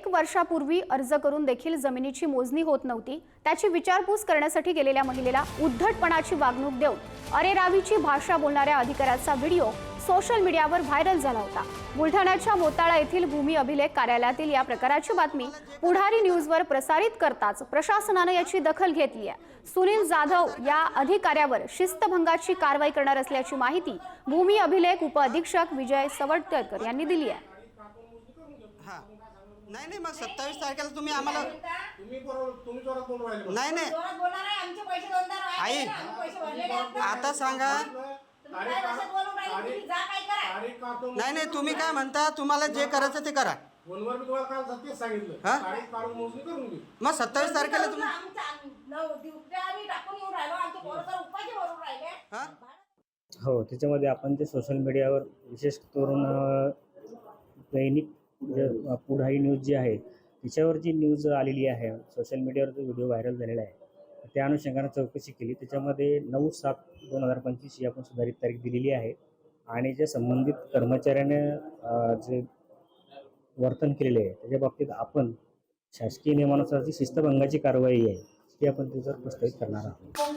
वर्षापूर्वी अर्ज करून देखील जमिनीची मोजणी होत नव्हती, त्याची विचारपूस करण्यासाठी गेलेल्या महिलेला उद्धटपणाची वागणूक देऊन अरेरावीची भाषा बोलणाऱ्या अधिकाऱ्याचा व्हिडिओ सोशल मीडियावर व्हायरल झाला होता। बुलढाण्याच्या मोताळा येथील भूमी अभिलेख कार्यालयातील या प्रकाराची बातमी पुढारी न्यूजवर प्रसारित करताच प्रशासनाने याची दखल घेतली आहे। सुनील जाधव या अधिकाऱ्यावर शिस्तभंगाची कारवाई करणार असल्याची माहिती भूमी अभिलेख उपअधीक्षक विजय सवडकर यांनी दिली आहे। नाही मग 27 तारखेला तुम्ही आम्हाला नाही आई आता सांगा नाही तुम्ही काय म्हणता, तुम्हाला जे करायचं ते करा। मग 27 तारखेला तुम्ही हो, त्याच्यामध्ये आपण ते सोशल मीडियावर विशेष करून दैनिक पुढारी न्यूज जी आहे तिच्यावर जी न्यूज आलेली आहे, सोशल मीडियावर जो व्हिडिओ व्हायरल झालेला आहे त्या अनुषंगाने चौकशी केली। त्याच्यामध्ये 9/7/2025 ही आपण सुधारित तारीख दिलेली आहे आणि ज्या संबंधित कर्मचाऱ्याने जे वर्तन केलेले आहे त्याच्या बाबतीत आपण शासकीय नियमानुसार जी शिस्तभंगाची कारवाई आहे ती आपण त्याच्यावर प्रस्तावित करणार आहोत।